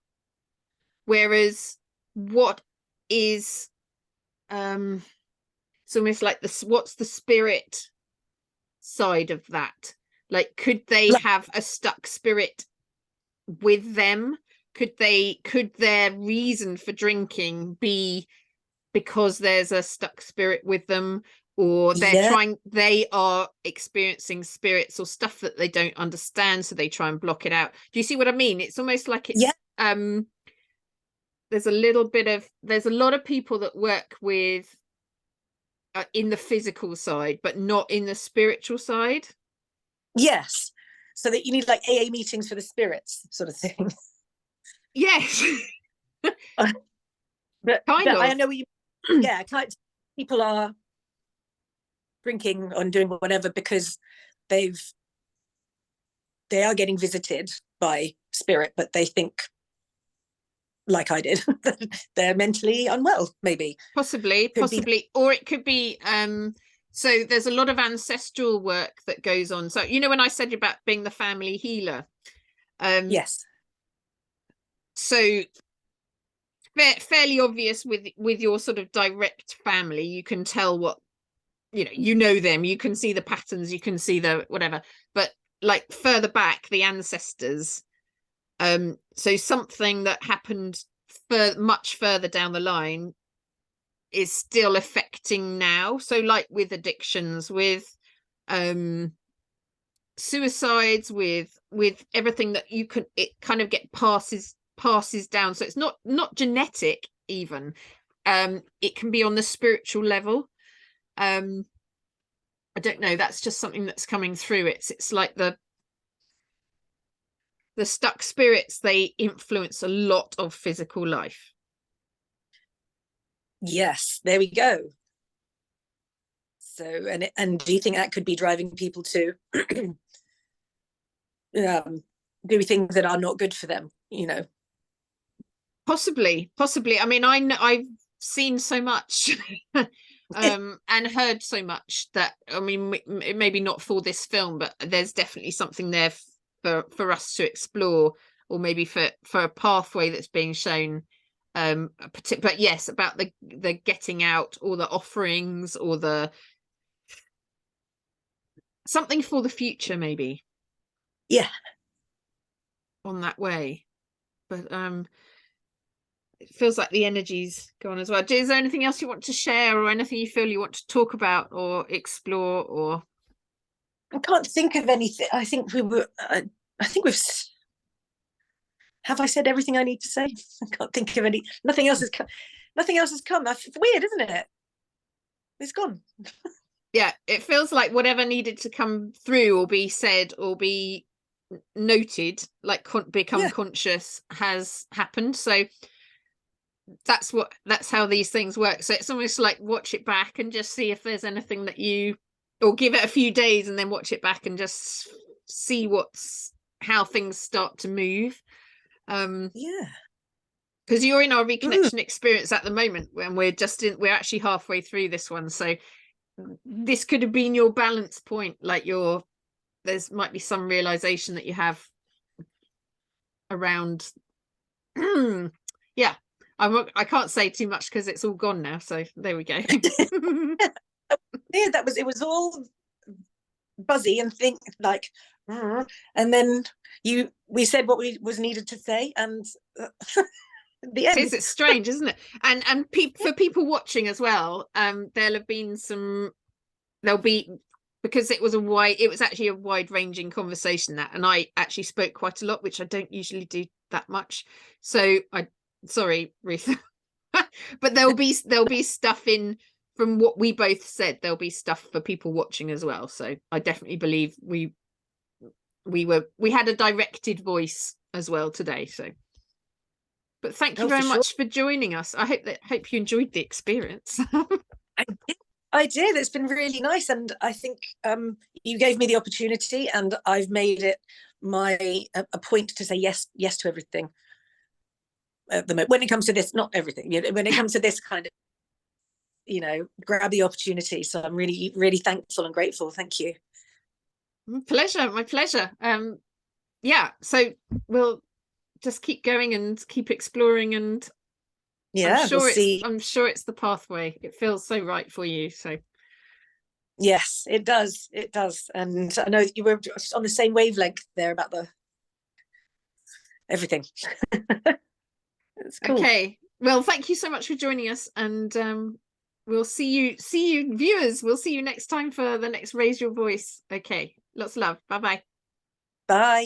whereas what is it's almost like this, what's the spirit side of that? Like, could they have a stuck spirit with them? Could their reason for drinking be because there's a stuck spirit with them, or they are experiencing spirits or stuff that they don't understand, so they try and block it out? Do you see what I mean? It's almost like it's there's a lot of people that work with in the physical side, but not in the spiritual side. Yes, so that you need like AA meetings for the spirits, sort of thing. Yes. but I know what you people are drinking and doing whatever because they are getting visited by spirit, but they think, like I did, they're mentally unwell, maybe. Possibly. Or it could be so there's a lot of ancestral work that goes on. So when I said about being the family healer, yes, so fairly obvious with your sort of direct family, you can tell what them, you can see the patterns, you can see the whatever, but like further back, the ancestors, so something that happened much further down the line is still affecting now. So like with addictions, with suicides, with everything that it kind of passes down. So it's not genetic even. It can be on the spiritual level. I don't know, that's just something that's coming through. It's like the stuck spirits, they influence a lot of physical life. Yes, there we go. So and do you think that could be driving people to do things that are not good for them? Possibly. I mean, I've seen so much and heard so much that, I mean, maybe not for this film, but there's definitely something there for us to explore, or maybe for a pathway that's being shown. But yes, about the getting out, or the offerings, or the something for the future, maybe. Yeah, on that way. But it feels like the energy's gone as well. Is there anything else you want to share, or anything you feel you want to talk about or explore? Or I can't think of anything. I think we've have I said everything I need to say? I can't think of any. Nothing else has come. That's weird, isn't it? It's gone. Yeah, it feels like whatever needed to come through or be said or be noted, like become conscious, has happened. So that's how these things work. So it's almost like watch it back and just see if there's anything that or give it a few days and then watch it back and just see how things start to move. Because you're in our reconnection experience at the moment, when we're actually halfway through this one. So this could have been your balance point, like there's might be some realization that you have around I can't say too much because it's all gone now, so there we go. Yeah, it was all buzzy and think like, and then we said what was needed to say, and the end. It's strange, isn't it? And for people watching as well, there'll be, because it was actually a wide-ranging conversation, that, and I actually spoke quite a lot, which I don't usually do that much. So sorry, Ruth. But there'll be stuff in from what we both said. There'll be stuff for people watching as well. So I definitely believe we had a directed voice as well today. So, but thank you Oh, for very sure. much for joining us. I hope you enjoyed the experience. I did. I did. It's been really nice, and I think you gave me the opportunity, and I've made it a point to say yes to everything. At the moment, when it comes to this, not everything. When it comes to this kind of, grab the opportunity. So I'm really, really thankful and grateful. Thank you. My pleasure. Yeah. So we'll just keep going and keep exploring, and Yeah, we'll see. I'm sure it's the pathway. It feels so right for you. So yes, it does. It does. And I know you were on the same wavelength there about the everything. It's cool. okay. Well, thank you so much for joining us, and we'll see you viewers. We'll see you next time for the next Raise Your Voice. Okay. Lots of love. Bye-bye. Bye.